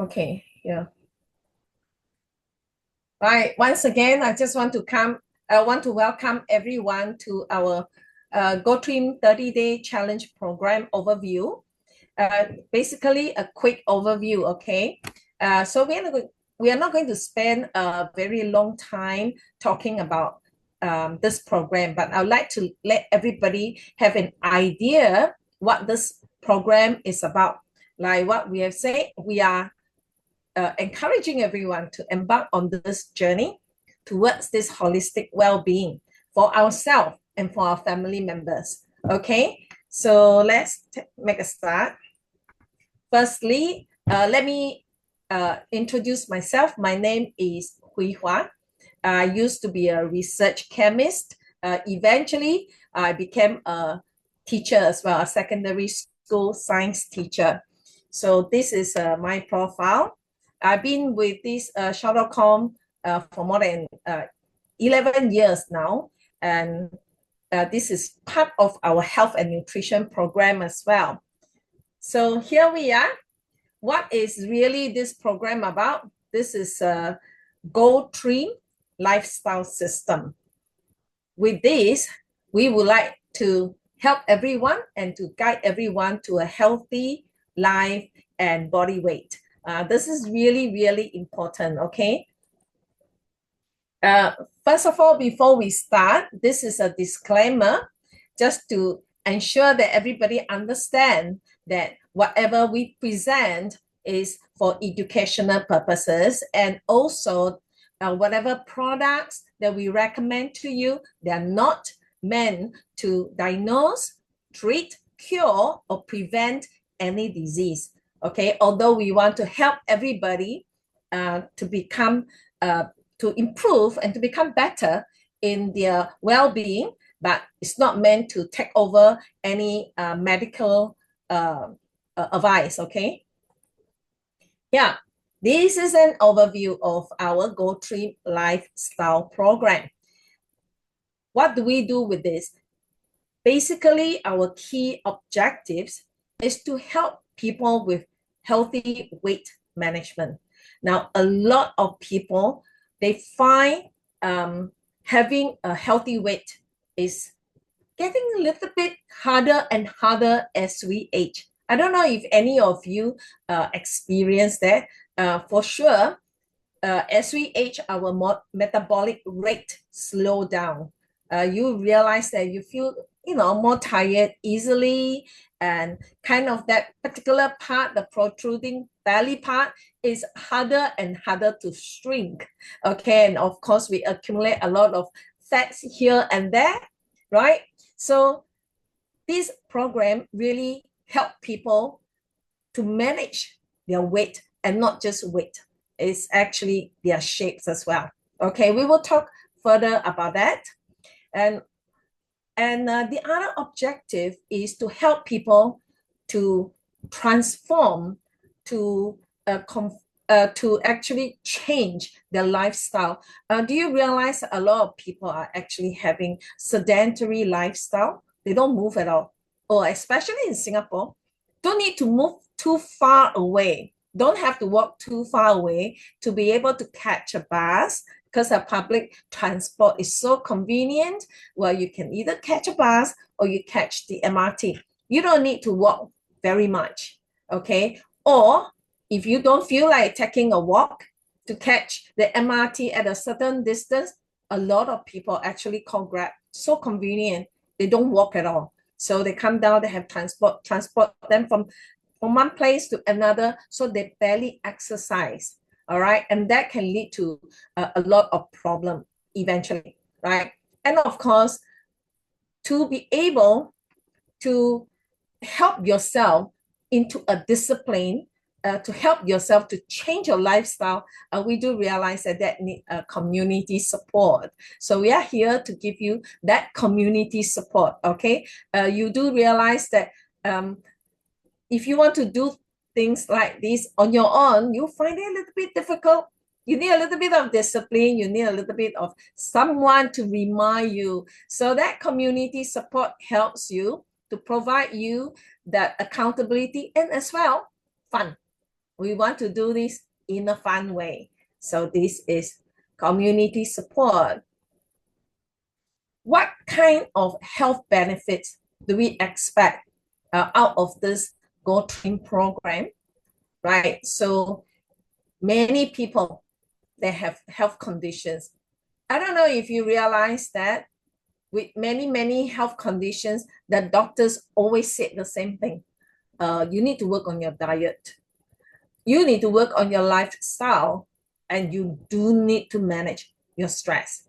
Okay, yeah. Right. Once again, I want to welcome everyone to our GoTrim 30-day challenge program overview. Basically a quick overview, okay? So we are not going to spend a very long time talking about this program, but I'd like to let everybody have an idea what this program is about. Like what we have said, we are encouraging everyone to embark on this journey towards this holistic well-being for ourselves and for our family members. Okay, so let's make a start. Firstly, let me introduce myself. My name is Hui Hua. I used to be a research chemist. Eventually, I became a teacher as well, a secondary school science teacher. So this is my profile. I've been with this Shadowcom for more than 11 years now, and this is part of our health and nutrition program as well. So here we are. What is really this program about? This is a GoTrim lifestyle system. With this, we would like to help everyone and to guide everyone to a healthy life and body weight. This is really, really important, okay? First of all, before we start, this is a disclaimer just to ensure that everybody understand that whatever we present is for educational purposes, and also whatever products that we recommend to you, they are not meant to diagnose, treat, cure, or prevent any disease. Okay, although we want to help everybody to become to improve and to become better in their well-being, but it's not meant to take over any medical advice, okay? Yeah, this is an overview of our GoTrim lifestyle program. What do we do with this? Basically, our key objectives is to help people with healthy weight management. Now, a lot of people, they find having a healthy weight is getting a little bit harder and harder as we age. I don't know if any of you experience that. For sure, as we age, our metabolic rate slow down. You realize that you feel, more tired easily, and kind of that particular part, the protruding belly part, is harder and harder to shrink. Okay, and of course, we accumulate a lot of fats here and there, right? So this program really help people to manage their weight, and not just weight. It's actually their shapes as well. Okay, we will talk further about that. And the other objective is to help people to transform, to to actually change their lifestyle. Do you realize a lot of people are actually having sedentary lifestyle? They don't move at all. Or especially in Singapore, don't need to move too far away. Don't have to walk too far away to be able to catch a bus, because our public transport is so convenient. Well, you can either catch a bus or you catch the MRT. You don't need to walk very much, okay? Or if you don't feel like taking a walk to catch the MRT at a certain distance, a lot of people actually call Grab. So convenient. They don't walk at all. So they come down, they have transport them from one place to another, so they barely exercise. All right, and that can lead to a lot of problem eventually, right? And of course, to be able to help yourself into a discipline, to help yourself to change your lifestyle, we do realize that need community support. So we are here to give you that community support, okay? You do realize that if you want to do things like this on your own, you find it a little bit difficult. You need a little bit of discipline. You need a little bit of someone to remind you. So that community support helps you to provide you that accountability and as well fun. We want to do this in a fun way. So this is community support. What kind of health benefits do we expect out of this GoTrim program, right? So many people, they have health conditions. I don't know if you realize that with many health conditions, the doctors always say the same thing. You need to work on your diet. You need to work on your lifestyle, and you do need to manage your stress.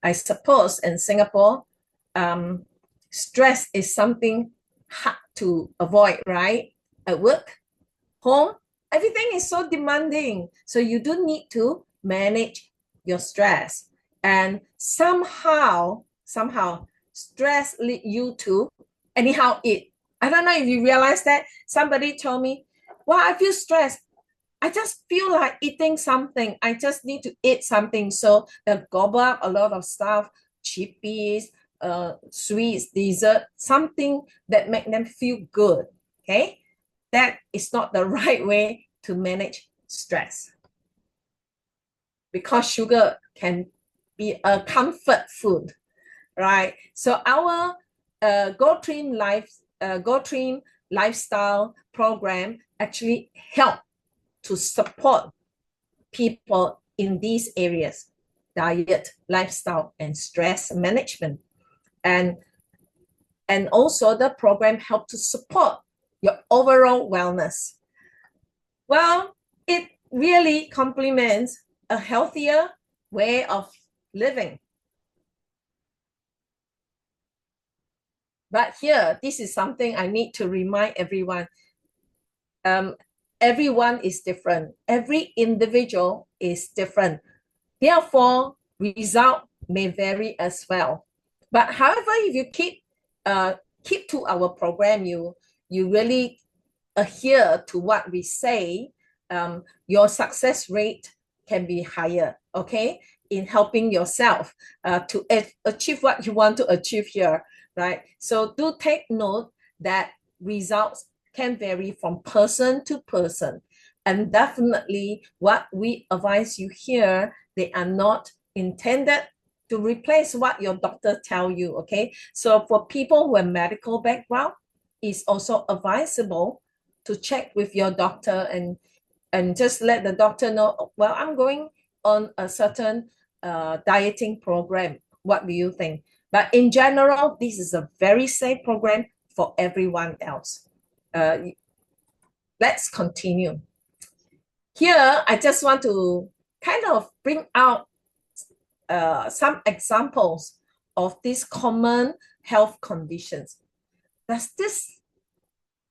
I suppose in Singapore, stress is something hard to avoid, right? At work, home, everything is so demanding. So you do need to manage your stress. And somehow, stress lead you to anyhow eat. I don't know if you realize that. Somebody told me, well, I feel stressed. I just feel like eating something. I just need to eat something. So they gobble up a lot of stuff, chippies, sweets, dessert, something that make them feel good. Okay, that is not the right way to manage stress, because sugar can be a comfort food, right? So our GoTrim lifestyle program actually help to support people in these areas: diet, lifestyle, and stress management. And also the program help to support your overall wellness. Well, it really complements a healthier way of living. But here, this is something I need to remind everyone. Everyone is different. Every individual is different. Therefore, result may vary as well. But however, if you keep to our program, you really adhere to what we say, your success rate can be higher, okay, in helping yourself to achieve what you want to achieve here, right? So do take note that results can vary from person to person. And definitely what we advise you here, they are not intended to replace what your doctor tell you, okay? So for people who have medical background, it's also advisable to check with your doctor and just let the doctor know, well, I'm going on a certain dieting program. What do you think? But in general, this is a very safe program for everyone else. Let's continue. Here, I just want to kind of bring out some examples of these common health conditions. Does this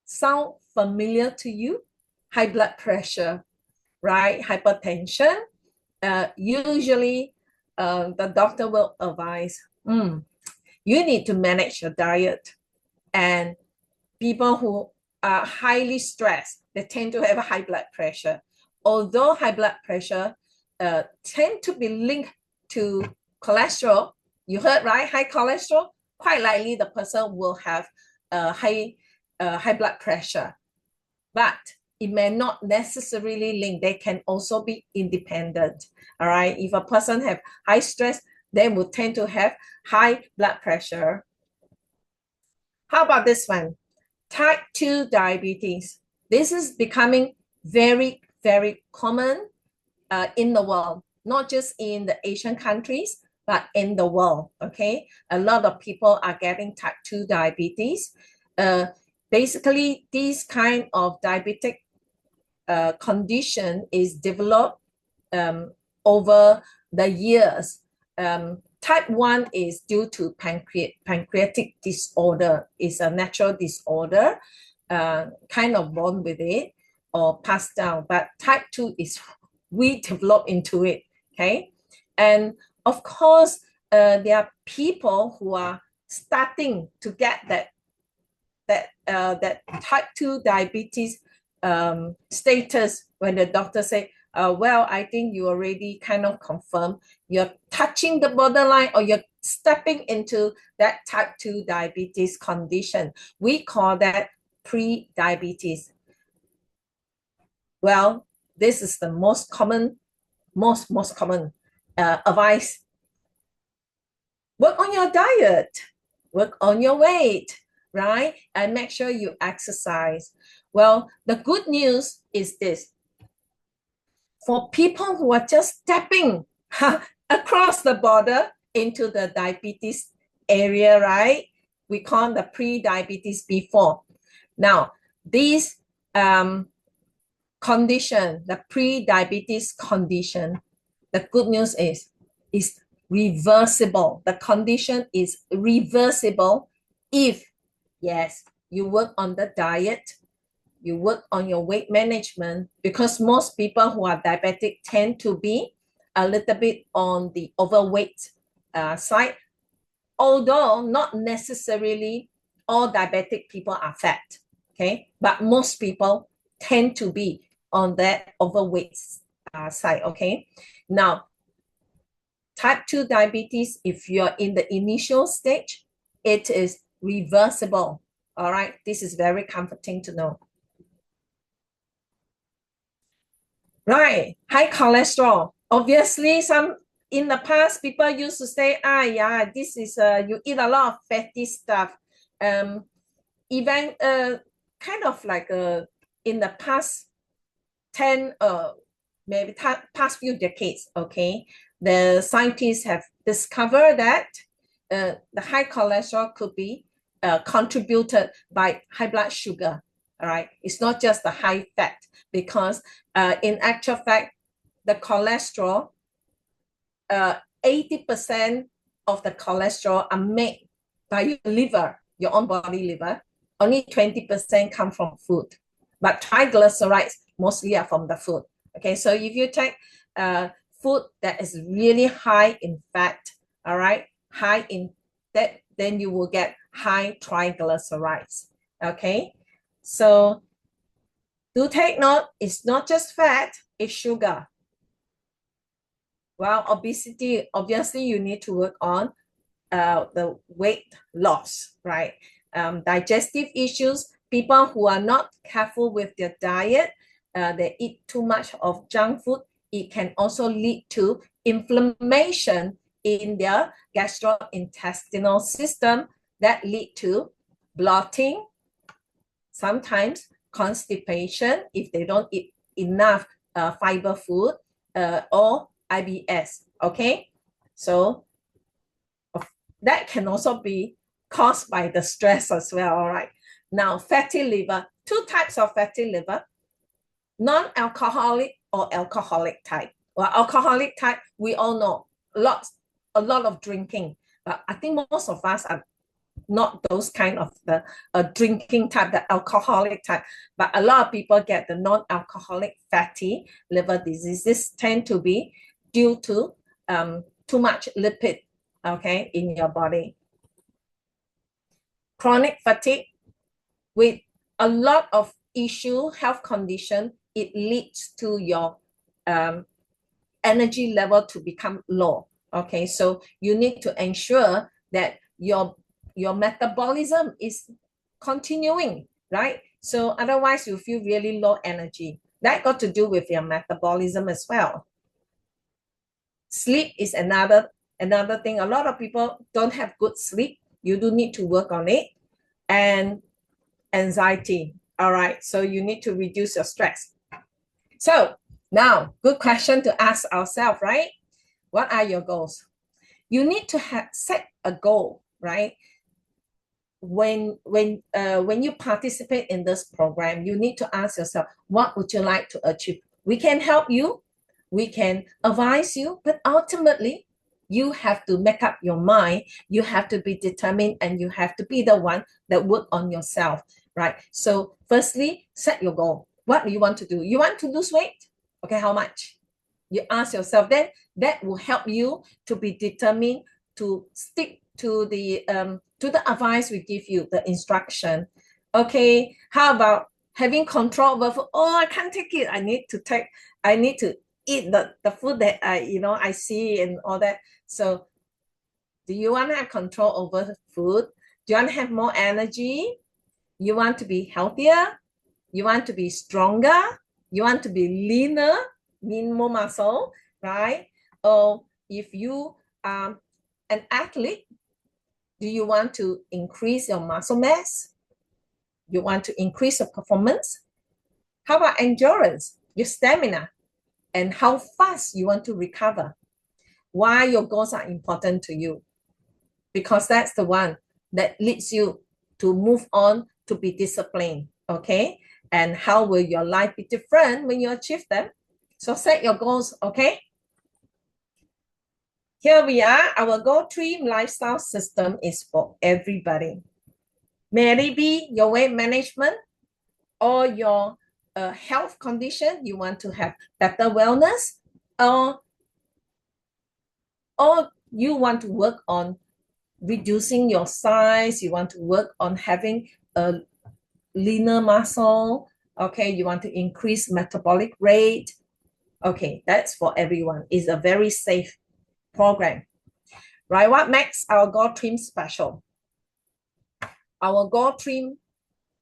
sound familiar to you? High blood pressure, right? Hypertension. Usually, the doctor will advise, you need to manage your diet. And people who are highly stressed, they tend to have a high blood pressure. Although high blood pressure tend to be linked to cholesterol, you heard, right? High cholesterol, quite likely the person will have high blood pressure. But it may not necessarily link. They can also be independent. All right. If a person have high stress, they will tend to have high blood pressure. How about this one? Type 2 diabetes. This is becoming very, very common in the world, not just in the Asian countries, but in the world. Okay. A lot of people are getting type 2 diabetes. Basically, this kind of diabetic condition is developed over the years. Type 1 is due to pancreatic disorder. It's a natural disorder, kind of born with it or passed down. But type 2 is we develop into it, okay? And of course, there are people who are starting to get that type 2 diabetes status when the doctor say, well, I think you already kind of confirm you're touching the borderline or you're stepping into that type 2 diabetes condition. We call that pre-diabetes. Well, this is the most common advice. Work on your diet, work on your weight, right? And make sure you exercise. Well, the good news is this. For people who are just stepping across the border into the diabetes area, right? We call the pre-diabetes before. Now, these condition, the pre-diabetes condition, the good news is reversible. The condition is reversible if, yes, you work on the diet, you work on your weight management, because most people who are diabetic tend to be a little bit on the overweight side, although not necessarily all diabetic people are fat, okay? But most people tend to be on that overweight side, okay? Now, type 2 diabetes, if you're in the initial stage, it is reversible, all right? This is very comforting to know. Right, high cholesterol. Obviously, in the past, people used to say, yeah, this is you eat a lot of fatty stuff. Even kind of like in the past 10 maybe past few decades, okay, the scientists have discovered that the high cholesterol could be contributed by high blood sugar. All right, it's not just the high fat, because in actual fact, the cholesterol, 80% of the cholesterol are made by your liver, your own body liver. Only 20% come from food, but triglycerides mostly are from the food. Okay, so if you take food that is really high in fat, all right, high in that, then you will get high triglycerides. Okay, so do take note, it's not just fat, it's sugar. Well, obesity, obviously you need to work on the weight loss, right? Digestive issues, people who are not careful with their diet, they eat too much of junk food, it can also lead to inflammation in their gastrointestinal system that lead to bloating, sometimes constipation if they don't eat enough fiber food, or IBS, okay? So that can also be caused by the stress as well, all right? Now, fatty liver, two types of fatty liver, non-alcoholic or alcoholic type. Well, alcoholic type, we all know, a lot of drinking, but I think most of us are not those kind of the drinking type, the alcoholic type, but a lot of people get the non-alcoholic fatty liver disease. This tend to be due to too much lipid, okay, in your body. Chronic fatigue, with a lot of issue, health condition, it leads to your energy level to become low. Okay, so you need to ensure that your metabolism is continuing, right? So otherwise you feel really low energy. That got to do with your metabolism as well. Sleep is another thing. A lot of people don't have good sleep. You do need to work on it. And anxiety. All right, so you need to reduce your stress. So now, good question to ask ourselves, right? What are your goals? You need to set a goal, right? When you participate in this program, you need to ask yourself, what would you like to achieve? We can help you, we can advise you, but ultimately, you have to make up your mind. You have to be determined, and you have to be the one that work on yourself, right? So firstly, set your goal. What do you want to do? You want to lose weight? Okay, how much? You ask yourself, then that will help you to be determined to stick to the advice we give you, the instruction. Okay, how about having control over food? Oh, I can't take it. I need to eat the food that I see and all that. So do you want to have control over food? Do you want to have more energy? You want to be healthier? You want to be stronger? you want to be leaner, mean more muscle, right? Or if you are an athlete, do you want to increase your muscle mass? You want to increase your performance? How about endurance, your stamina, and how fast you want to recover? Why your goals are important to you? Because that's the one that leads you to move on to be disciplined, okay? And how will your life be different when you achieve them? So set your goals, okay? Here we are. Our GoTrim lifestyle system is for everybody. May it be your weight management or your health condition, you want to have better wellness, or you want to work on reducing your size, you want to work on having a leaner muscle, okay, you want to increase metabolic rate, okay, that's for everyone. It's a very safe program, right? What makes our GoTrim special? Our GoTrim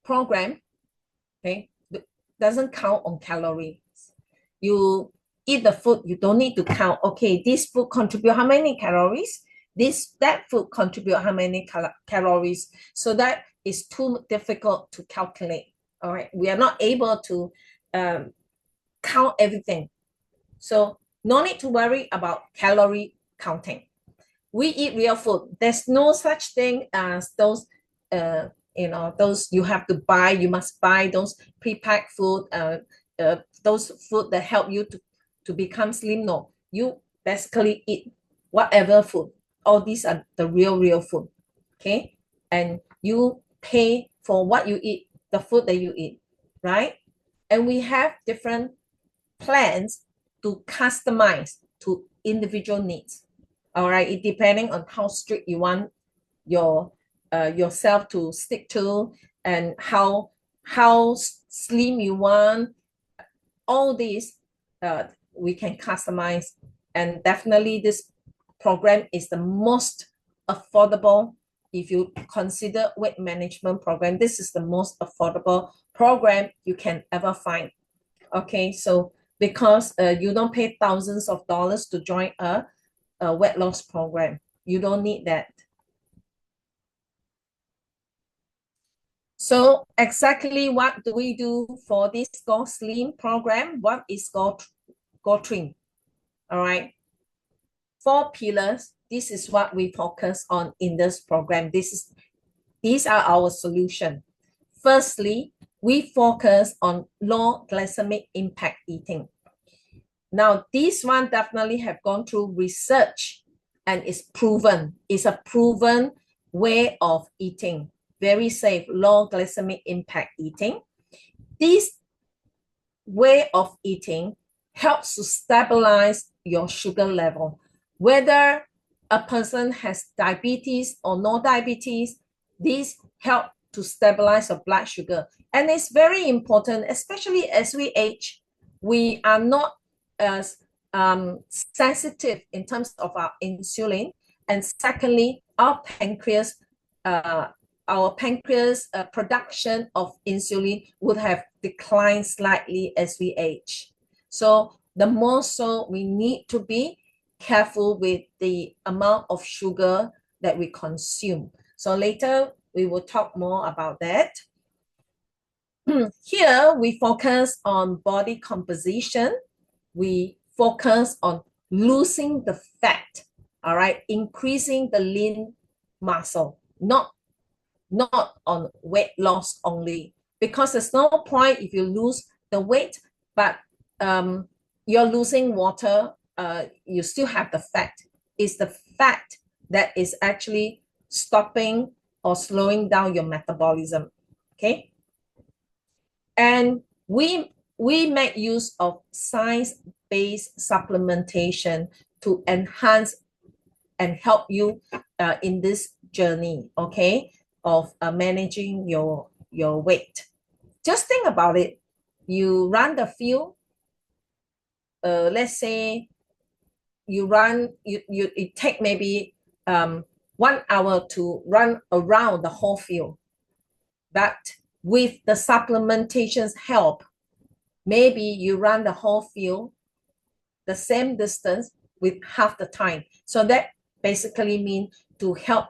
program, okay, doesn't count on calories. You eat the food, you don't need to count, okay, this food contribute how many calories, that food contribute how many calories. So that is too difficult to calculate. All right, we are not able to count everything. So no need to worry about calorie counting. We eat real food. There's no such thing as those those you have to buy, you must buy those pre-packed food, those food that help you to become slim. No, you basically eat whatever food. All these are the real food, okay? And you pay for what you eat, the food that you eat, right? And we have different plans to customize to individual needs. All right, it depending on how strict you want yourself to stick to, and how slim you want. All these we can customize, and definitely this program is the most affordable. If you consider weight management program, this is the most affordable program you can ever find. Okay, so because you don't pay thousands of dollars to join a weight loss program, you don't need that. So exactly what do we do for this Go Slim program? What is GoTrim? All right, 4 pillars. This is what we focus on in this program. These are our solution. Firstly, we focus on low glycemic impact eating. Now, this one definitely have gone through research and is proven. It's a proven way of eating. Very safe, low glycemic impact eating. This way of eating helps to stabilize your sugar level. Whether a person has diabetes or no diabetes, this help to stabilize your blood sugar. And it's very important, especially as we age, we are not as sensitive in terms of our insulin. And secondly, our pancreas production of insulin would have declined slightly as we age. So the more so we need to be careful with the amount of sugar that we consume. So later we will talk more about that. Here we focus on body composition. We focus on losing the fat, all right, increasing the lean muscle, not on weight loss only, because there's no point if you lose the weight, but you're losing water, you still have the fat. It's the fat that is actually stopping or slowing down your metabolism, okay? And we make use of science-based supplementation to enhance and help you in this journey, okay, of managing your weight. Just think about it. You run the field. Let's say you run. It take maybe 1 hour to run around the whole field. But with the supplementation's help, Maybe you run the whole field the same distance with half the time. So that basically means to help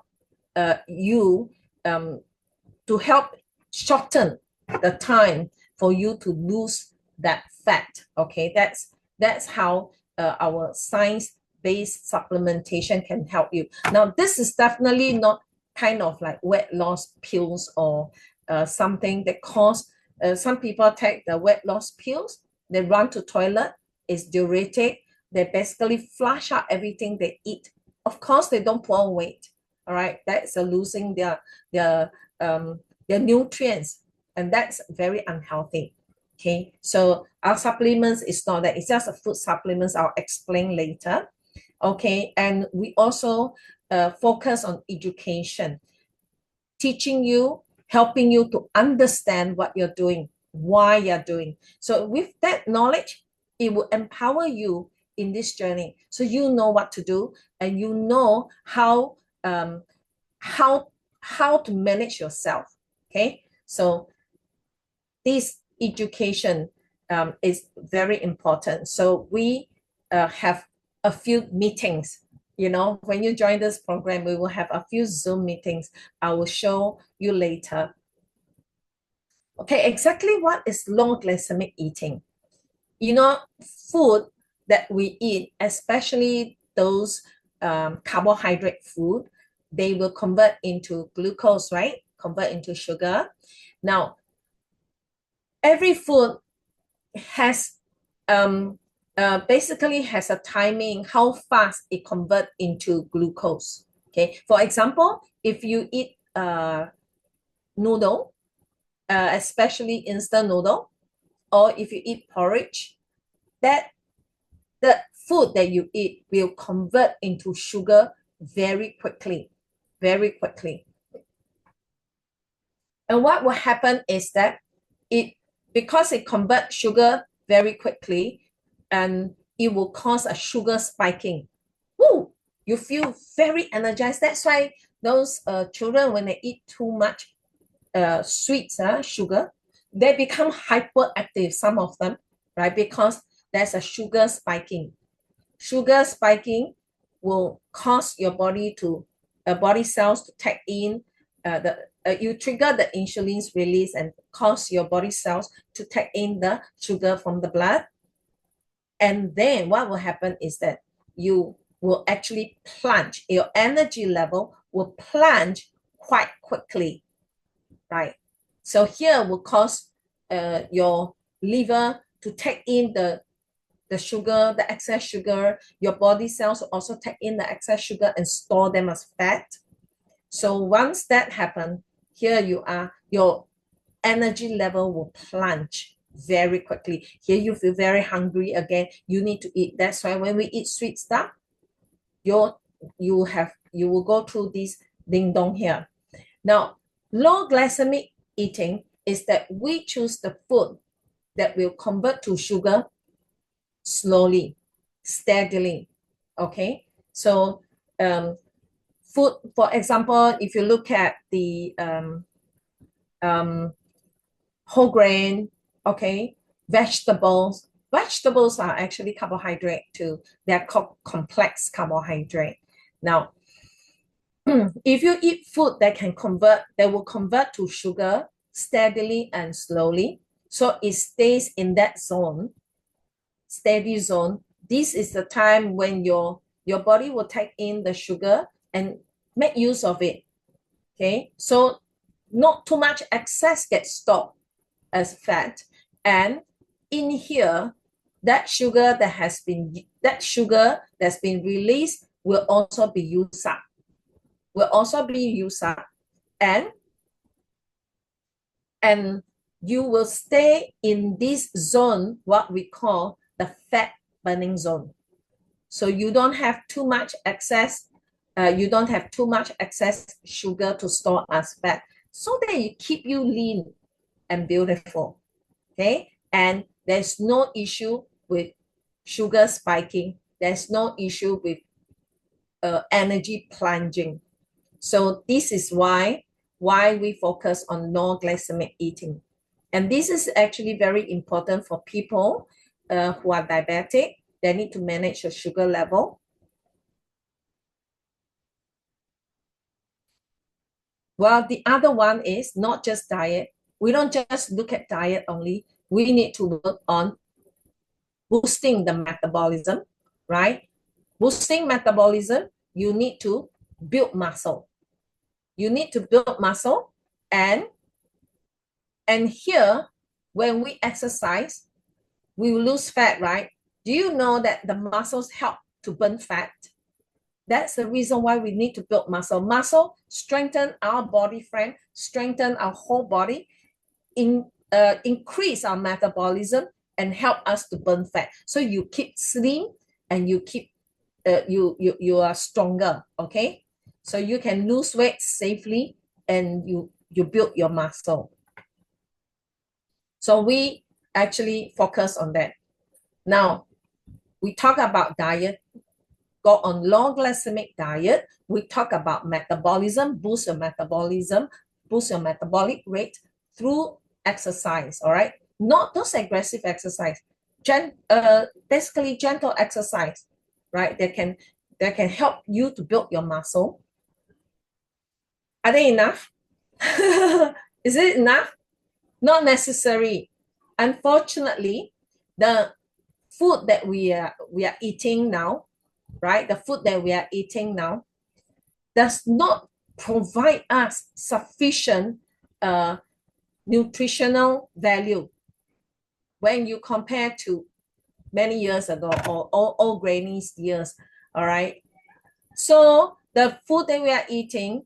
you to help shorten the time for you to lose that fat. Okay, that's how our science-based supplementation can help you. Now, this is definitely not kind of like weight loss pills or something that cause some people take the weight loss pills, they run to toilet, it's diuretic, they basically flush out everything they eat. Of course, they don't put on weight. All right, that's losing their their nutrients, and that's very unhealthy. Okay, so our supplements is not that, it's just a food supplements. I'll explain later. Okay, and we also focus on education, teaching you, helping you to understand what you're doing, why you're doing. So with that knowledge, it will empower you in this journey. So you know what to do, and you know um, how how to manage yourself. Okay, so this education is very important. So we have a few meetings. You know, when you join this program, we will have a few Zoom meetings. I will show you later. Okay, exactly what is low glycemic eating? You know, food that we eat, especially those carbohydrate food, they will convert into glucose, right? Convert into sugar. Now, every food has basically has a timing how fast it convert into glucose. Okay, for example, if you eat noodle, especially instant noodle, or if you eat porridge, that the food that you eat will convert into sugar very quickly, very quickly. And what will happen is that it, because it converts sugar very quickly, and it will cause a sugar spiking. Woo! You feel very energized. That's why those children, when they eat too much sweets, sugar, they become hyperactive, some of them, right? Because there's a sugar spiking. Sugar spiking will cause your body cells to take in the you trigger the insulin's release and cause your body cells to take in the sugar from the blood. And then what will happen is that you will actually plunge, your energy level will plunge quite quickly, right? So here will cause your liver to take in the sugar, the excess sugar. Your body cells also take in the excess sugar and store them as fat. So once that happens, here you are, your energy level will plunge very quickly. Here you feel very hungry again. You need to eat. That's why when we eat sweet stuff, you will go through this ding dong here. Now, low glycemic eating is that we choose the food that will convert to sugar slowly, steadily. Okay, so food, for example, if you look at the um, whole grain, okay, vegetables are actually carbohydrate too. They're called complex carbohydrate. Now, if you eat food that can convert, that will convert to sugar steadily and slowly, so it stays in that zone, steady zone. This is the time when your body will take in the sugar and make use of it. Okay, so not too much excess gets stored as fat, and in here, that sugar that's been released will also be used up, and you will stay in this zone, what we call the fat burning zone. So you don't have too much excess, sugar to store as fat, so that it keep you lean and beautiful. Okay, and there's no issue with sugar spiking. There's no issue with energy plunging. So this is why we focus on no glycemic eating. And this is actually very important for people who are diabetic. They need to manage the sugar level. Well, the other one is not just diet. We don't just look at diet only. We need to work on boosting the metabolism, right? Boosting metabolism, you need to build muscle. You need to build muscle, and here, when we exercise, we will lose fat, right? Do you know that the muscles help to burn fat? That's the reason why we need to build muscle. Muscle strengthen our body frame, strengthen our whole body, increase our metabolism, and help us to burn fat. So you keep slim and you keep you are stronger. Okay, so you can lose weight safely and you build your muscle. So we actually focus on that. Now we talk about diet. Go on low glycemic diet. We talk about metabolism, boost your metabolism, boost your metabolic rate through exercise. All right, not those aggressive exercise, basically gentle exercise, right? That can help you to build your muscle. Are they enough? Is it enough? Not necessary. Unfortunately, the food that we are eating now, right? The food that we are eating now does not provide us sufficient nutritional value when you compare to many years ago or old granny's years. All right. So the food that we are eating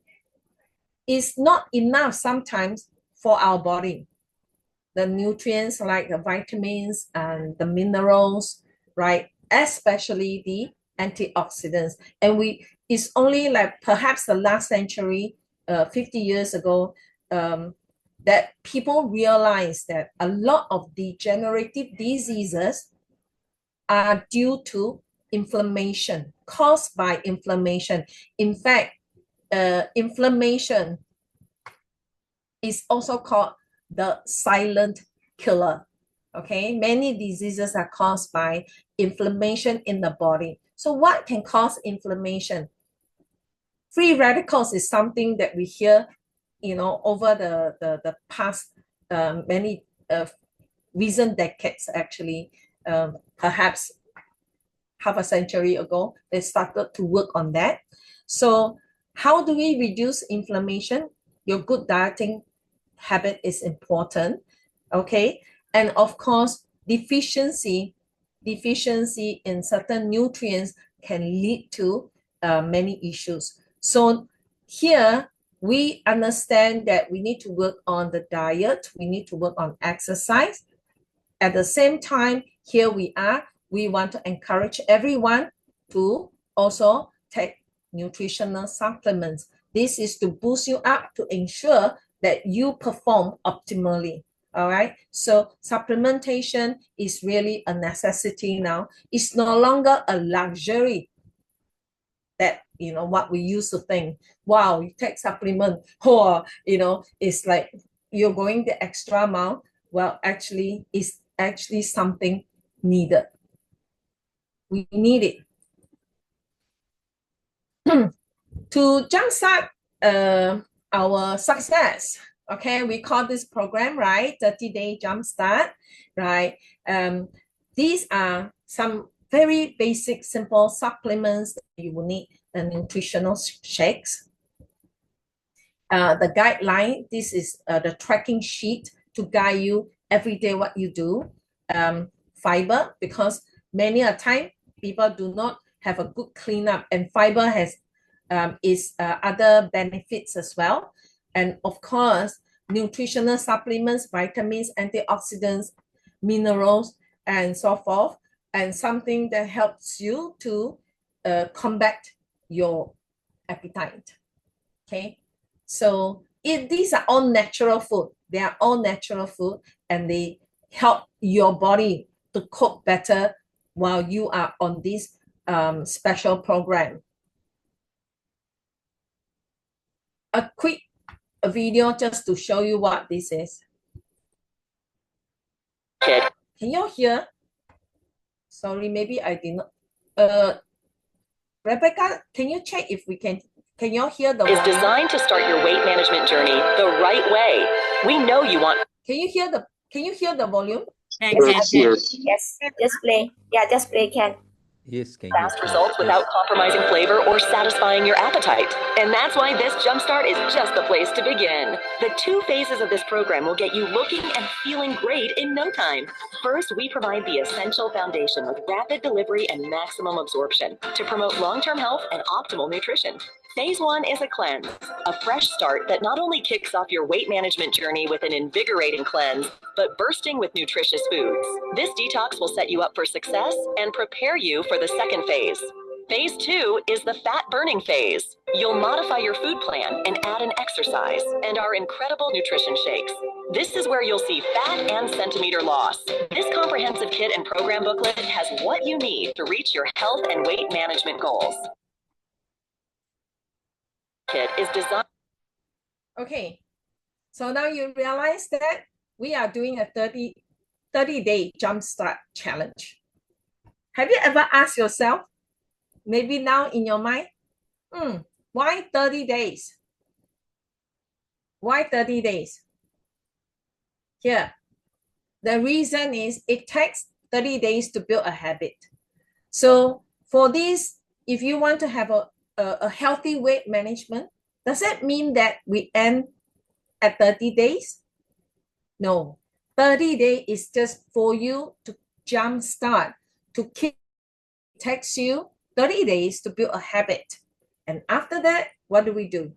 is not enough sometimes for our body. The nutrients like the vitamins and the minerals, right? Especially the antioxidants. And it's only like perhaps the last century, 50 years ago, that people realized that a lot of degenerative diseases are due to inflammation, caused by inflammation. In fact, inflammation is also called the silent killer. Okay, many diseases are caused by inflammation in the body. So what can cause inflammation? Free radicals is something that we hear, over the past many recent decades, actually. Perhaps half a century ago, they started to work on that. So how do we reduce inflammation? Your good dieting habit is important. Okay, and of course, deficiency in certain nutrients can lead to many issues. So here we understand that we need to work on the diet, we need to work on exercise. At the same time, here we want to encourage everyone to also take nutritional supplements. This is to boost you up, to ensure that you perform optimally. All right. So supplementation is really a necessity now. It's no longer a luxury that, what we used to think. Wow, you take supplement, or, it's like you're going the extra mile. Well, actually, it's actually something needed. We need it. To jumpstart our success. Okay, we call this program, right? 30-day jumpstart, right? These are some very basic, simple supplements that you will need. The nutritional shakes. The guideline, this is the tracking sheet to guide you every day what you do. Fiber, because many a time people do not have a good cleanup, and fiber has other benefits as well. And of course, nutritional supplements, vitamins, antioxidants, minerals, and so forth, and something that helps you to combat your appetite. Okay, so these are all natural food. They are all natural food, and they help your body to cope better while you are on this special program. A quick video just to show you what this is. Kid. Can you hear? Sorry, maybe I did not. Rebecca, can you check if we can you hear the Is volume? designed to start your weight management journey the right way. We know you want. Can you hear the volume? Yes. Yes, just play. Yeah, just play, can. Yes, can hear. Fast results without compromising flavor or satisfying your appetite. And that's why this Jumpstart is just the place to begin. The 2 phases of this program will get you looking and feeling great in no time. First, we provide the essential foundation with rapid delivery and maximum absorption to promote long-term health and optimal nutrition. Phase 1 is a cleanse, a fresh start that not only kicks off your weight management journey with an invigorating cleanse, but bursting with nutritious foods. This detox will set you up for success and prepare you for the second phase. Phase 2 is the fat burning phase. You'll modify your food plan and add an exercise and our incredible nutrition shakes. This is where you'll see fat and centimeter loss. This comprehensive kit and program booklet has what you need to reach your health and weight management goals. Kit is designed. Okay, so now you realize that we are doing a 30-day jumpstart challenge. Have you ever asked yourself, maybe now in your mind, why 30 days? Why 30 days? Here, the reason is it takes 30 days to build a habit. So for this, if you want to have a healthy weight management, does that mean that we end at 30 days? No, 30 days is just for you to jumpstart, to kick. It takes you 30 days to build a habit. And after that, what do we do?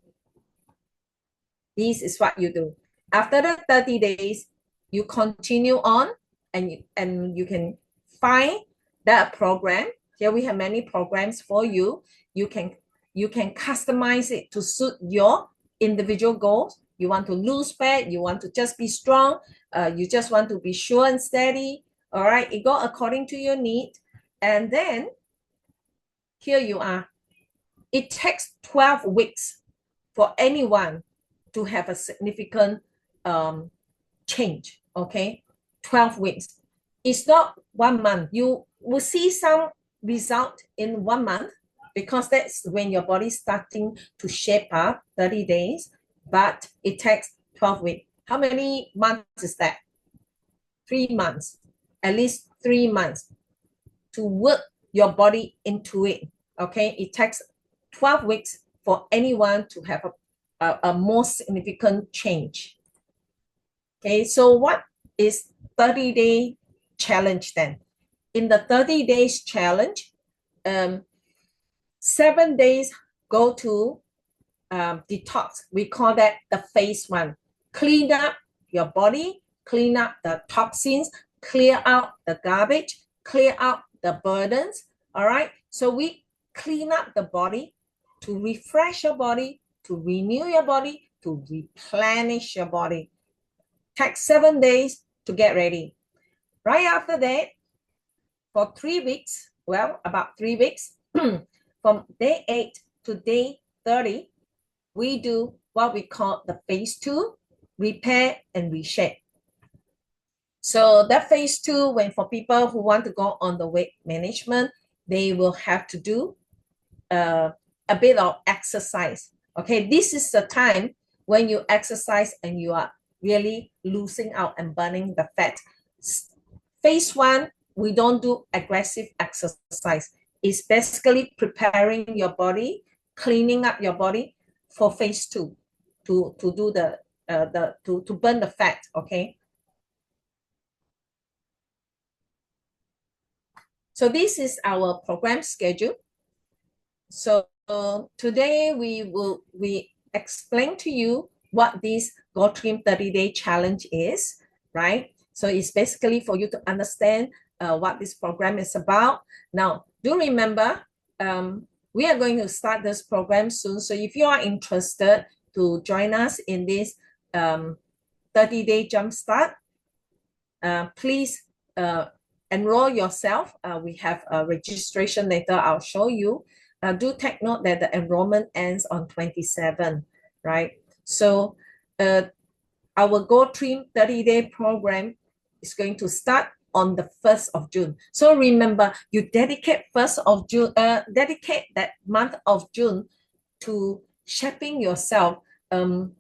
This is what you do. After the 30 days, you continue on and you can find that program. Here we have many programs for you. You can customize it to suit your individual goals. You want to lose fat, you want to just be strong, you just want to be sure and steady. All right, it go according to your need. And then here you are. It takes 12 weeks for anyone to have a significant change. Okay, 12 weeks. It's not 1 month. You will see some result in 1 month because that's when your body's starting to shape up, 30 days, but it takes 12 weeks. How many months is that? 3 months, at least 3 months to work your body into it. Okay, it takes 12 weeks for anyone to have a more significant change. Okay, so what is 30-day challenge then? In the 30 days challenge, 7 days go to detox. We call that the phase 1. Clean up your body, clean up the toxins, clear out the garbage, clear out the burdens. All right, so we clean up the body to refresh your body, to renew your body, to replenish your body. Takes 7 days to get ready. Right after that, for 3 weeks, well, about 3 weeks, from day 8 to day 30, we do what we call the phase 2, repair and reshape. So that phase 2, when for people who want to go on the weight management, they will have to do a bit of exercise. Okay, this is the time when you exercise and you are really losing out and burning the fat. Phase 1, we don't do aggressive exercise. It's basically preparing your body, cleaning up your body for phase 2 to do to burn the fat. Okay. So this is our program schedule. So today we explain to you what this GoTrim 30-day challenge is, right? So it's basically for you to understand what this program is about. Now, do remember, we are going to start this program soon. So if you are interested to join us in this 30-day jumpstart, please enroll yourself. We have a registration later. I'll show you. Do take note that the enrollment ends on 27, right? So our GoTrim 30-day program is going to start on the 1st of June. So remember, you dedicate 1st of June, dedicate that month of June to shaping yourself.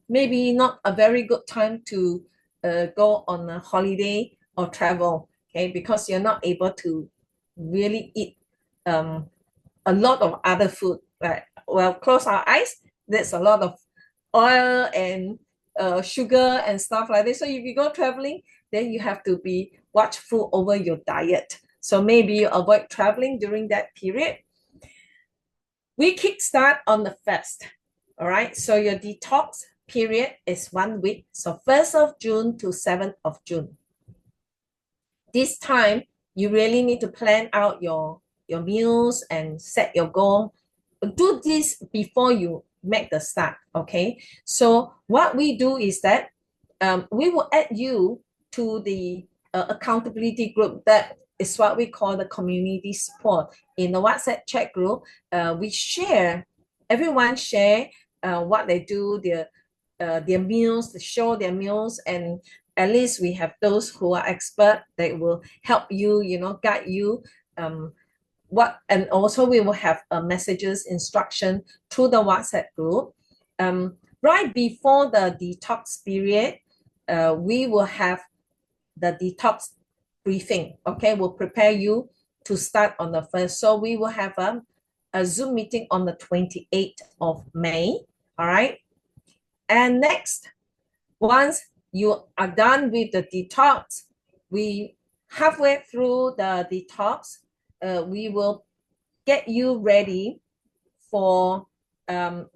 Maybe not a very good time to go on a holiday or travel, okay, because you're not able to really eat a lot of other food, right? Well, close our eyes, there's a lot of oil and sugar and stuff like this. So if you go traveling, then you have to be watchful over your diet. So maybe you avoid traveling during that period. We kickstart on the 1st. All right. So your detox period is 1 week. So 1st of June to 7th of June. This time, you really need to plan out your meals and set your goal. Do this before you make the start, okay? So what we do is that we will add you to the accountability group. That is what we call the community support. In the WhatsApp chat group, we share, everyone share what they do, their meals, they show their meals, and at least we have those who are expert that will help you, guide you. And also we will have messages, instruction through the WhatsApp group. Right before the detox period, we will have the detox briefing. Okay, we'll prepare you to start on the 1st. So we will have a Zoom meeting on the 28th of May. All right. And next, once you are done with the detox, we halfway through the detox, we will get you ready for the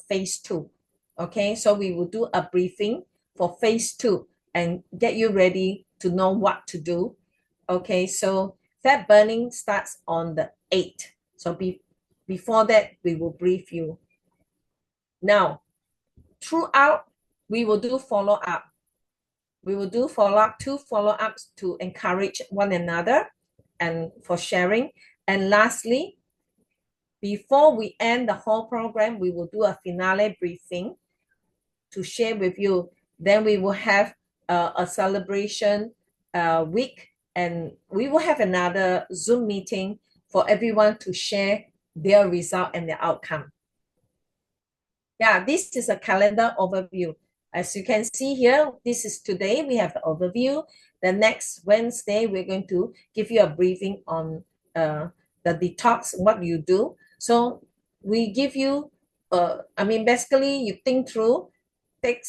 phase 2. Okay, so we will do a briefing for phase 2 and get you ready to know what to do. Okay, so fat burning starts on the 8th. So before that, we will brief you. Now, throughout, we will do follow-up. We will do follow-up, 2 follow-ups to encourage one another and for sharing. And lastly, before we end the whole program, we will do a finale briefing to share with you. Then we will have a celebration week, and we will have another Zoom meeting for everyone to share their result and their outcome. Yeah, this is a calendar overview. As you can see here, this is today, we have the overview. The next Wednesday, we're going to give you a briefing on the detox, what you do. So we give you, basically you think through, think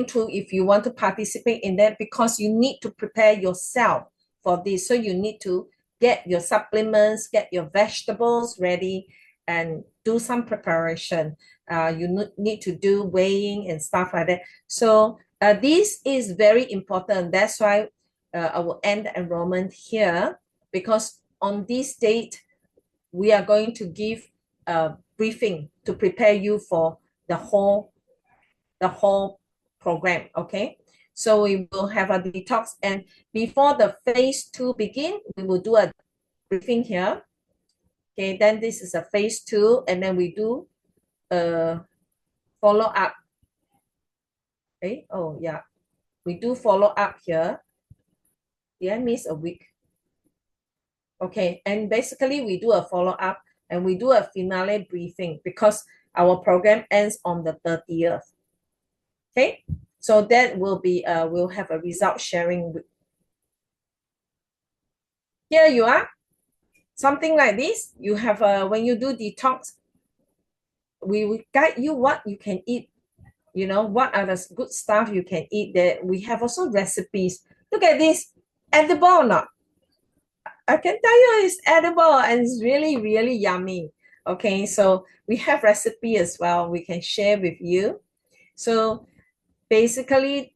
through if you want to participate in that, because you need to prepare yourself for this. So you need to get your supplements, get your vegetables ready, and do some preparation. You need to do weighing and stuff like that. So this is very important. That's why I will end the enrollment here, because on this date, we are going to give a briefing to prepare you for the whole program, okay? So we will have a detox, and before the phase 2 begin, we will do a briefing here. Okay, then this is a phase 2, and then we do a follow-up. Okay, oh yeah, we do follow-up here. Did I miss a week? Okay, and basically we do a follow-up and we do a finale briefing because our program ends on the 30th. Okay, so that will be, we'll have a result sharing. Here you are. Something like this. You have when you do detox, we will guide you what you can eat. What are the good stuff you can eat. There we have also recipes. Look at this, edible or not? I can tell you it's edible and it's really, really yummy. Okay, so we have recipe as well we can share with you. So basically,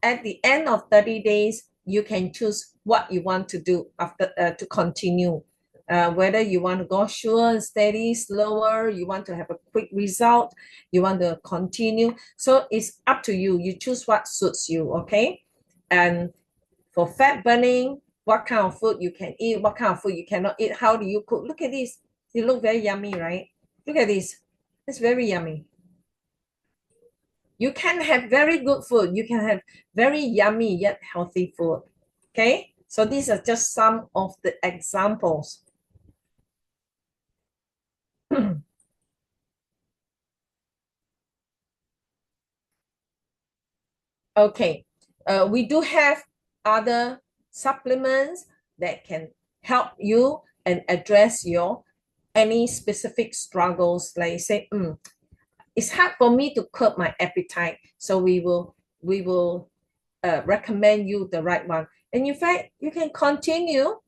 at the end of 30 days, you can choose what you want to do after to continue. Whether you want to go sure and steady, slower, you want to have a quick result, you want to continue. So it's up to you. You choose what suits you, okay? And for fat burning, what kind of food you can eat, what kind of food you cannot eat, how do you cook? Look at this. It look very yummy, right? Look at this. It's very yummy. You can have very good food. You can have very yummy yet healthy food. Okay, so these are just some of the examples. Okay, we do have other supplements that can help you and address your any specific struggles. Like say, it's hard for me to curb my appetite, so we will recommend you the right one. And in fact, you can continue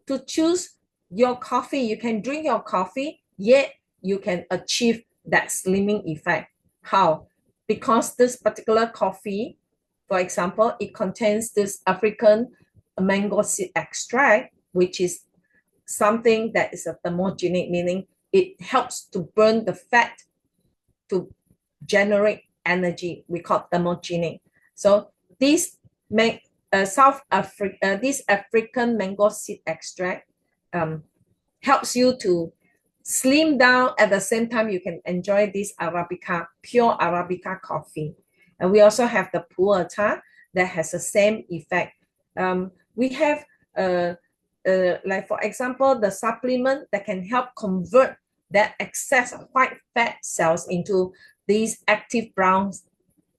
to choose your coffee. You can drink your coffee, yet you can achieve that slimming effect. How? Because this particular coffee, for example, it contains this African mango seed extract, which is something that is a thermogenic, meaning it helps to burn the fat to generate energy. We call thermogenic. So this make this African mango seed extract helps you to slim down. At the same time, you can enjoy this Arabica, pure Arabica coffee. And we also have the Puerta that has the same effect. We have like for example, the supplement that can help convert that excess white fat cells into these active brown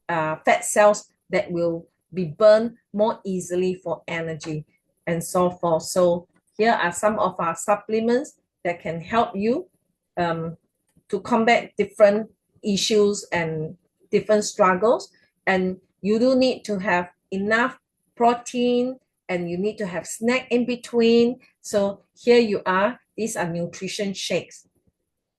fat cells that will be burned more easily for energy and so forth. So here are some of our supplements that can help you to combat different issues and different struggles. And you do need to have enough protein, and you need to have snack in between. So here you are. These are nutrition shakes.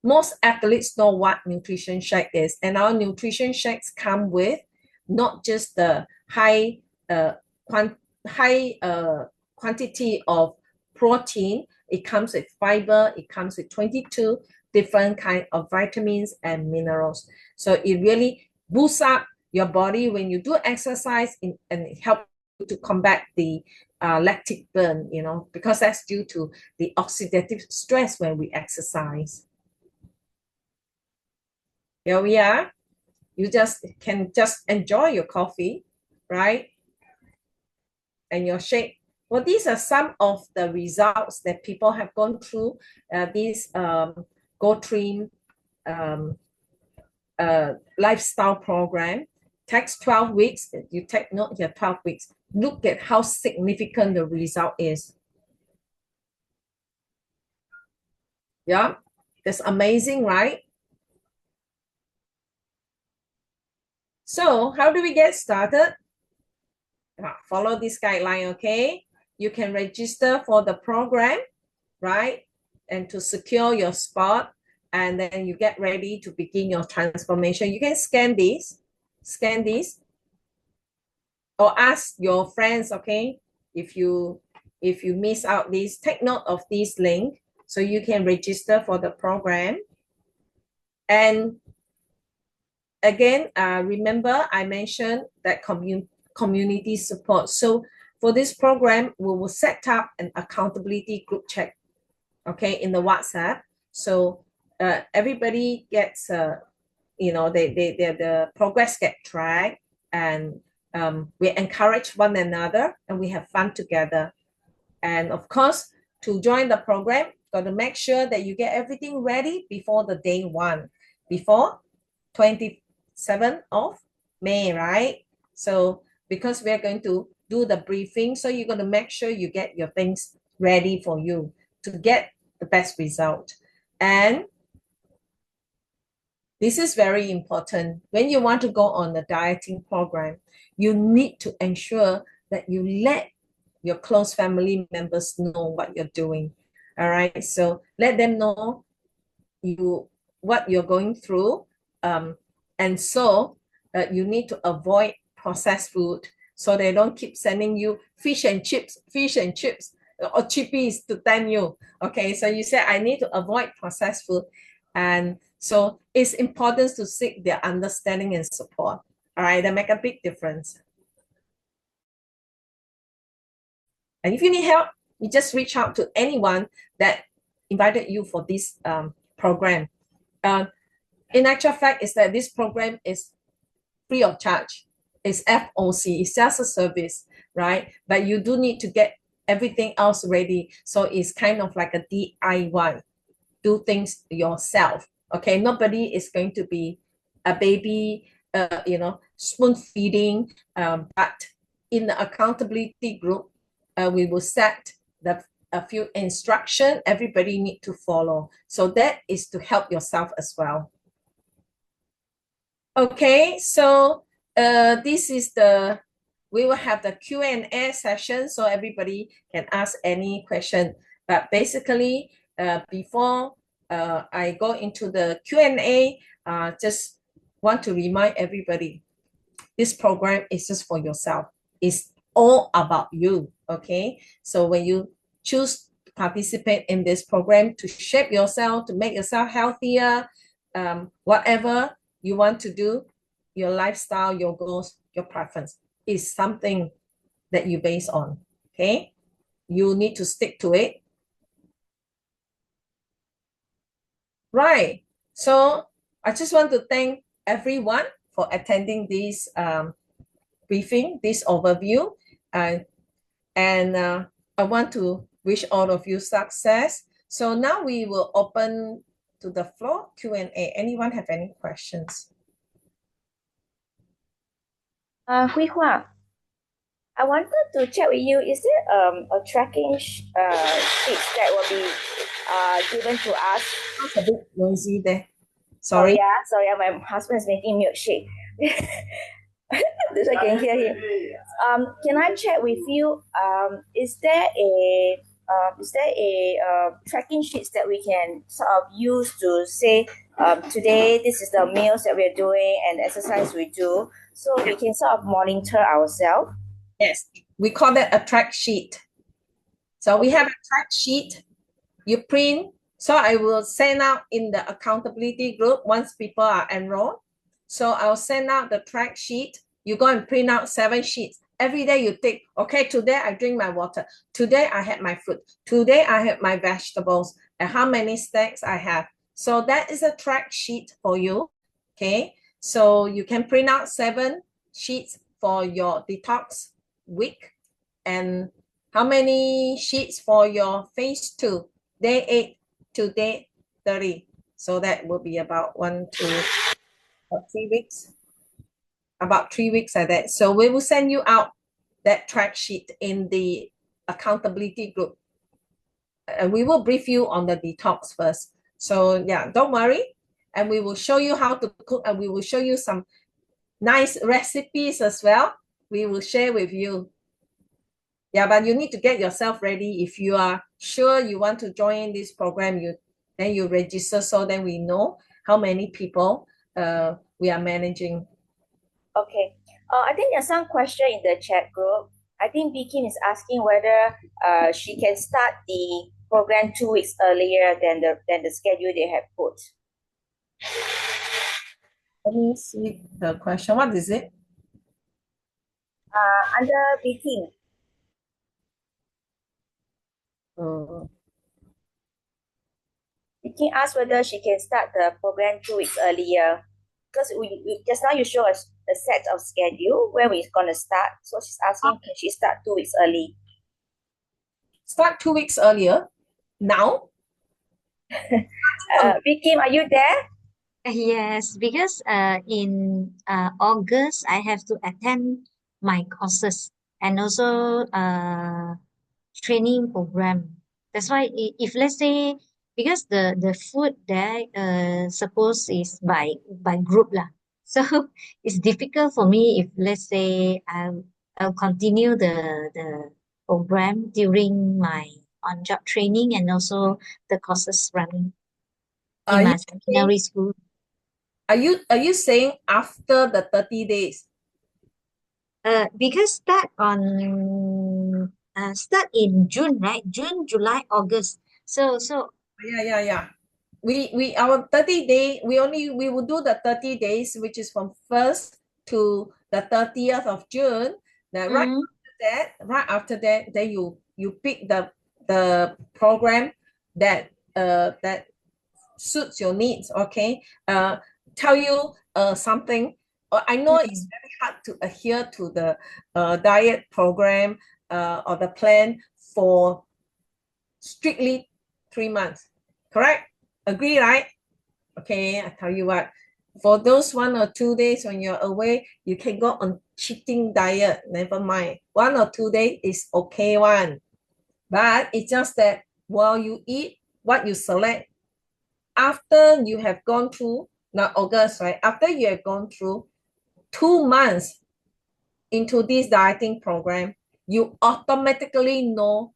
Most athletes know what nutrition shake is, and our nutrition shakes come with not just the high quantity of protein. It comes with fiber. It comes with 22 different kind of vitamins and minerals. So it really boosts up your body when you do exercise, and it helps to combat the lactic burn, because that's due to the oxidative stress when we exercise. Here we are. You can just enjoy your coffee, right? And your shake. Well, these are some of the results that people have gone through this GoTrim lifestyle program. Takes 12 weeks. You take note here, 12 weeks. Look at how significant the result is. Yeah, that's amazing, right? So how do we get started? Follow this guideline, okay? You can register for the program, right? And to secure your spot, and then you get ready to begin your transformation. You can scan this, or ask your friends, okay? If you miss out this, take note of this link so you can register for the program. And again, remember I mentioned that community support. So for this program, we will set up an accountability group chat, okay, in the WhatsApp. So everybody gets, the progress get tracked, and we encourage one another, and we have fun together. And of course, to join the program, got to make sure that you get everything ready before the day one, before 27th of May, right? So because we're going to do the briefing, so you're going to make sure you get your things ready for you to get the best result. And this is very important. When you want to go on the dieting program, you need to ensure that you let your close family members know what you're doing. All right. So let them know what you're going through. And so you need to avoid processed food, so they don't keep sending you fish and chips, or chippies to tempt you. Okay. So you say, I need to avoid processed food. And so it's important to seek their understanding and support. All right. That make a big difference. And if you need help, you just reach out to anyone that invited you for this program. In actual fact, is that this program is free of charge. It's FOC, it's just a service, right? But you do need to get everything else ready. So it's kind of like a DIY, do things yourself. Okay, nobody is going to be a baby, spoon feeding. But in the accountability group, we will set a few instruction everybody need to follow. So that is to help yourself as well. Okay, so this is we will have the Q&A session so everybody can ask any question. But basically, before I go into the Q&A, just want to remind everybody, this program is just for yourself. It's all about you, okay? So when you choose to participate in this program to shape yourself, to make yourself healthier, whatever you want to do, your lifestyle, your goals, your preference is something that you base on, okay? You need to stick to it. Right. So I just want to thank everyone for attending this briefing, this overview. And I want to wish all of you success. So now we will open to the floor, Q&A. Anyone have any questions? Hui Hua, I wanted to check with you, is there a tracking sheet that will be given to us? It's a bit noisy there. Sorry, Sorry. sorry, my husband is making milkshake. This I can hear him. Can I check with you? Is there a tracking sheets that we can sort of use to say today this is the meals that we're doing and exercise we do, so we can sort of monitor ourselves? Yes, we call that a track sheet. So we have a track sheet, you print. So I will send out in the accountability group once people are enrolled. So I'll send out the track sheet. You go and print out 7 sheets. Every day you take, okay, today I drink my water. Today I had my fruit. Today I had my vegetables and how many snacks I have. So that is a track sheet for you, okay? So you can print out 7 sheets for your detox week, and how many sheets for your phase 2, day 8 to day 30. So that will be about 3 weeks, about 3 weeks like that. So we will send you out that track sheet in the accountability group. And we will brief you on the detox first. So yeah, don't worry. And we will show you how to cook, and we will show you some nice recipes as well. We will share with you. Yeah, but you need to get yourself ready. If you are sure you want to join this program, then you register, so then we know how many people we are managing. Okay. I think there's some question in the chat group. I think B Kim is asking whether she can start the program 2 weeks earlier than the schedule they have put. Let me see the question. What is it? Under B Kim. Kim asked whether she can start the program 2 weeks earlier, because we just now you show us a set of schedule where we're gonna start. So she's asking, can she start 2 weeks early? Start 2 weeks earlier? Now? Kim, are you there? Yes, because in August I have to attend my courses and also training program. That's why if let's say, because the food there suppose is by group lah. So it's difficult for me if let's say I'll continue the program during my on-job training and also the courses running in my secondary school. Are you saying after the 30 days? Because start in June, right? June, July, August. So Yeah. Our 30 day, we will do the 30 days, which is from 1st to the 30th of June. Then right after that, then you pick the program that suits your needs. Okay. Tell you something. I know it's very hard to adhere to the diet program or the plan for strictly 3 months. Correct? Agree, right? Okay, I tell you what, for those 1 or 2 days when you're away, you can go on cheating diet. Never mind. 1 or 2 days is okay one. But it's just that while you eat what you select, after you have gone through, now August, right? After you have gone through 2 months into this dieting program, you automatically know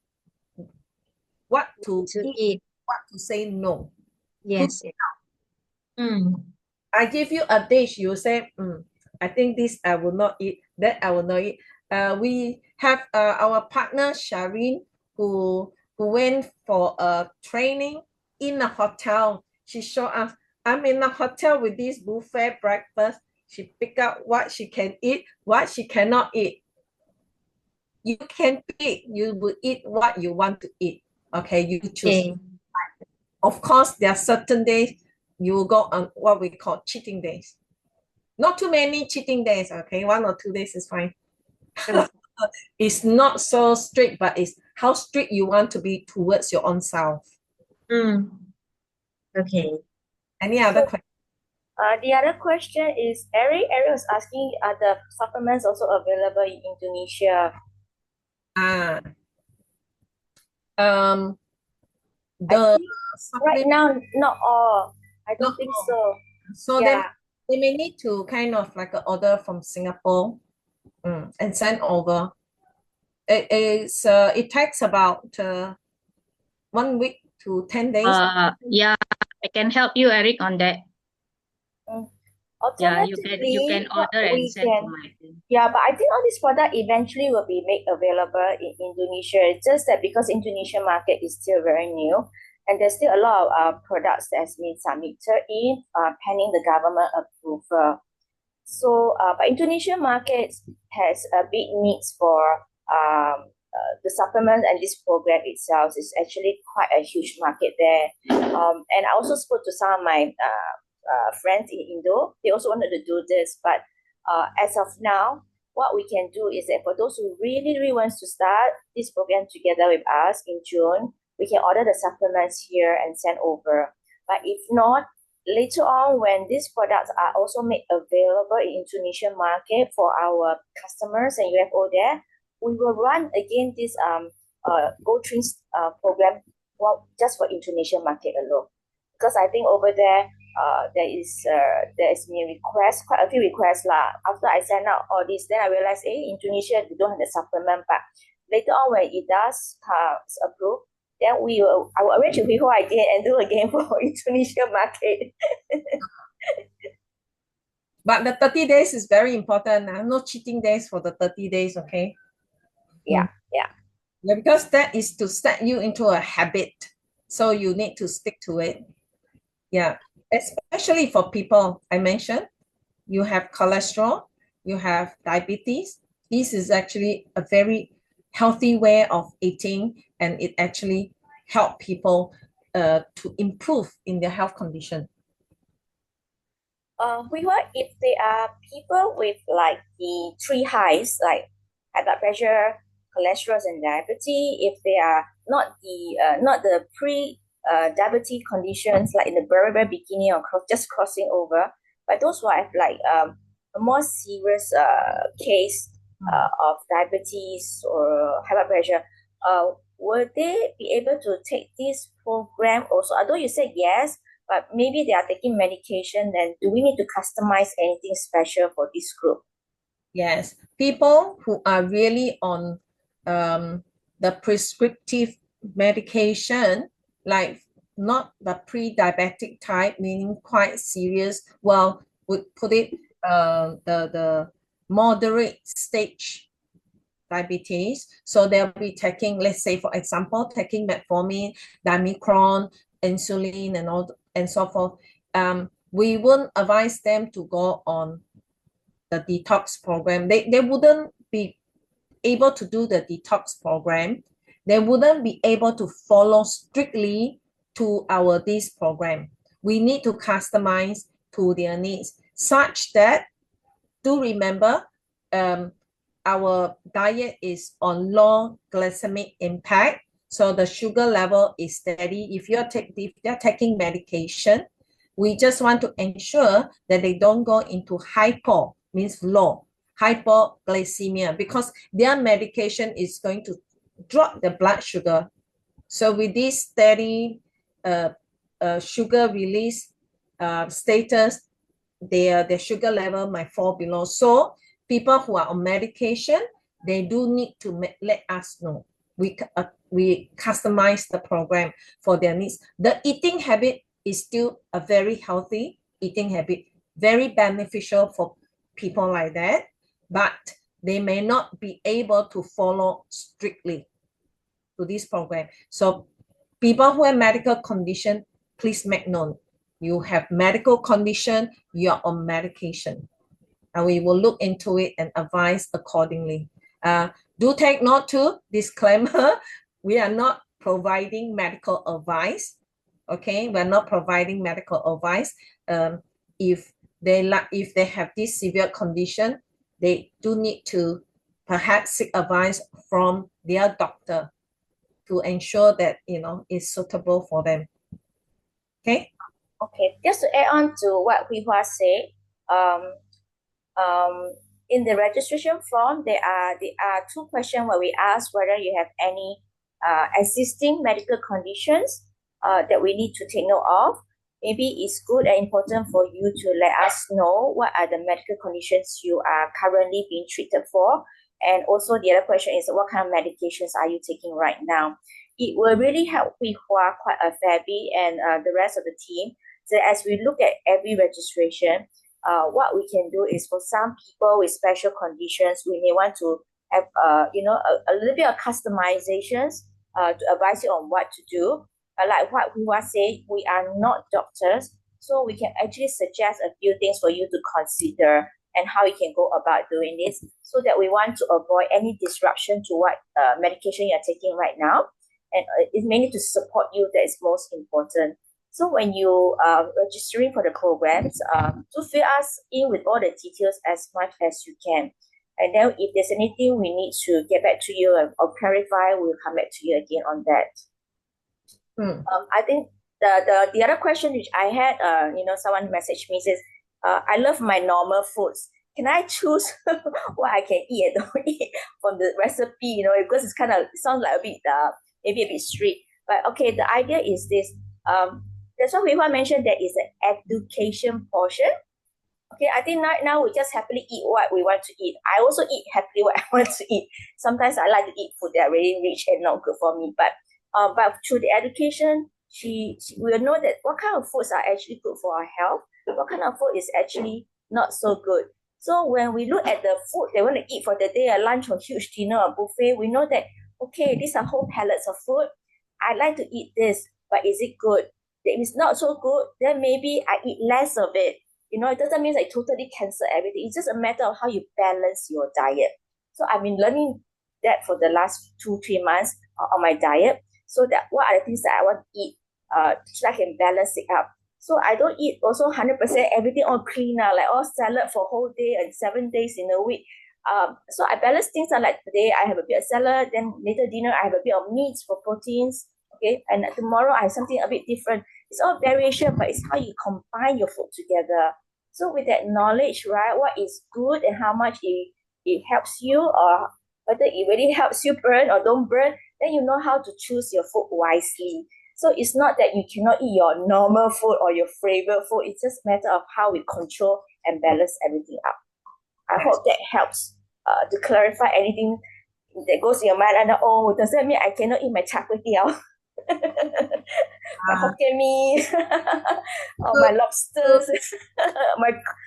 what to To eat, eat. what to say no. Yes. Mm. I give you a dish, you say, I think this I will not eat, that I will not eat. We have our partner Shireen who went for a training in a hotel. She showed us, I'm in a hotel with this buffet breakfast. She pick up what she can eat, what she cannot eat. You can pick, you will eat what you want to eat. Okay, you choose. Okay. Of course, there are certain days you will go on what we call cheating days. Not too many cheating days, okay? 1 or 2 days is fine. Okay. It's not so strict, but it's how strict you want to be towards your own self. Mm. Okay. Any other questions? The other question is Eric. Eric was asking, are the supplements also available in Indonesia? Ah, I the think right supplement, now, not all. I don't not think all. so. So Yeah. they may need to kind of like an order from Singapore and send over. It takes about 1 week to 10 days. Yeah, I can help you, Eric, on that. Mm. Yeah, you can Alternatively, what order and we send to can, my phone. yeah, but I think all these products eventually will be made available in Indonesia. It's just that because Indonesian market is still very new, and there's still a lot of products that's been submitted in pending the government approval. So, but Indonesian markets has a big needs for the supplement, and this program itself is actually quite a huge market there. And I also spoke to some of my friends in Indo. They also wanted to do this, but as of now, what we can do is that for those who really, really wants to start this program together with us in June, we can order the supplements here and send over. But if not, later on, when these products are also made available in Indonesian market for our customers and UFO there, we will run again this GoTrim program, well, just for Indonesian market alone. Because I think over there, there is me request, quite a few requests lah. After I send out all this, then I realized, Indonesia, we don't have the supplement, but later on when it does approve, then I will arrange with people again and do again for Indonesian market. But the 30 days is very important. No cheating days for the 30 days, okay? Yeah. Yeah, because that is to set you into a habit. So you need to stick to it. Yeah, especially for people I mentioned, you have cholesterol, you have diabetes. This is actually a very healthy way of eating, and it actually help people to improve in their health condition. If there are people with like the three highs, like high blood pressure, cholesterol, and diabetes, if they are not the pre diabetes conditions like in the very very beginning or just crossing over, but those who have like a more serious case of diabetes or high blood pressure, will they be able to take this program also? Although you said yes, but maybe they are taking medication, then do we need to customize anything special for this group? Yes, people who are really on the prescriptive medication, like not the pre-diabetic type, meaning quite serious, well, would put it the moderate stage diabetes. So they'll be taking, let's say, for example, taking metformin, dimicron, insulin, and all and so forth. We wouldn't advise them to go on the detox program. They wouldn't be able to do the detox program. They wouldn't be able to follow strictly to this program. We need to customize to their needs such that do remember, our diet is on low glycemic impact. So the sugar level is steady. If they're taking medication, we just want to ensure that they don't go into hypo, means low, hypoglycemia, because their medication is going to drop the blood sugar. So with this steady sugar release status, their sugar level might fall below. So people who are on medication, they do need to let us know. We customize the program for their needs. The eating habit is still a very healthy eating habit, very beneficial for people like that, but they may not be able to follow strictly to this program. So people who have medical condition, please make known. You have medical condition, you're on medication. And we will look into it and advise accordingly. Do take note to disclaimer, we are not providing medical advice. Okay, we're not providing medical advice. If they have this severe condition, they do need to perhaps seek advice from their doctor to ensure that it's suitable for them. Okay. Okay, just to add on to what Hui Hua said, in the registration form, there are two questions where we ask whether you have any existing medical conditions that we need to take note of. Maybe it's good and important for you to let us know what are the medical conditions you are currently being treated for. And also the other question is, what kind of medications are you taking right now? It will really help Hui Hua quite a fair bit and the rest of the team. So as we look at every registration, what we can do is, for some people with special conditions, we may want to have a little bit of customizations to advise you on what to do. Like what we want to say, we are not doctors, so we can actually suggest a few things for you to consider and how you can go about doing this, so that we want to avoid any disruption to what medication you're taking right now. And it's mainly to support you that is most important. So when you are registering for the programs, do fill us in with all the details as much as you can. And then if there's anything we need to get back to you or clarify, we'll come back to you again on that. I think the other question which I had, someone messaged me, says, I love my normal foods. Can I choose what I can eat and don't eat from the recipe? Because it's kind of, it sounds like a bit, maybe a bit strict. But okay, the idea is this. That's why Hui Hua mentioned there is an education portion. Okay, I think right now we just happily eat what we want to eat. I also eat happily what I want to eat. Sometimes I like to eat food that are really rich and not good for me. But through the education, she will know that what kind of foods are actually good for our health, what kind of food is actually not so good. So when we look at the food they want to eat for the day, a lunch or huge dinner or buffet, we know that, okay, these are whole pallets of food. I like to eat this, but is it good? If it's not so good, then maybe I eat less of it. It doesn't mean I totally cancel everything. It's just a matter of how you balance your diet. So I've been learning that for the last 2-3 months on my diet. So that what are the things that I want to eat so I can balance it up. So I don't eat also 100% everything all clean now, like all salad for whole day and 7 days in a week. So I balance things out, like today I have a bit of salad, then later dinner I have a bit of meats for proteins. Okay, and tomorrow I have something a bit different. It's all variation, but it's how you combine your food together. So with that knowledge, right, what is good and how much it helps you, or whether it really helps you burn or don't burn, then you know how to choose your food wisely. So it's not that you cannot eat your normal food or your favorite food. It's just a matter of how we control and balance everything up. I hope that helps to clarify anything that goes in your mind. And does that mean I cannot eat my char kway teow? My Hokkien mee, or my lobsters,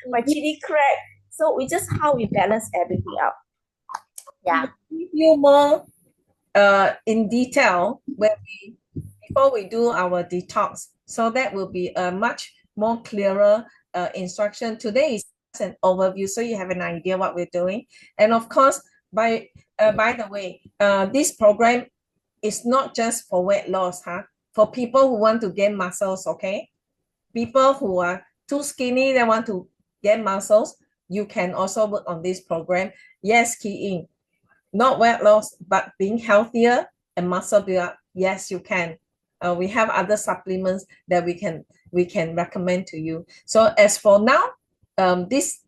my chili crab. So we just how we balance everything out. Yeah. Give you more in detail before we do our detox. So that will be a much more clearer instruction. Today is an overview, so you have an idea what we're doing. And of course, by the way, this program is not just for weight loss, for people who want to gain muscles, okay? People who are too skinny, they want to get muscles, you can also work on this program. Yes, key in, not weight loss, but being healthier and muscle build up. Yes, you can. We have other supplements that we can recommend to you. So as for now, this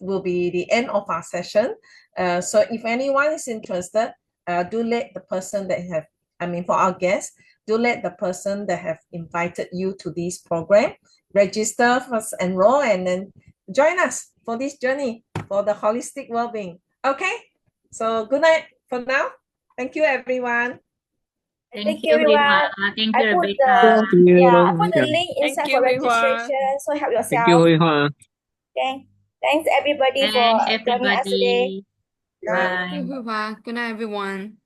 will be the end of our session. So if anyone is interested, do let the person that have, for our guests, do let the person that have invited you to this program register, first enroll, and then join us for this journey for the holistic well-being. Okay, so good night for now. Thank you, everyone. Thank you, everyone. Thank I you, put Rebecca. the Thank you. I put the link inside Thank you, for Hui Hua. registration. So help Thank you, yourself. Hui Hua. Okay. Thanks everybody for Thanks, joining us today. everybody. Bye. Thank you, Bye. Hui Hua. Good night, everyone.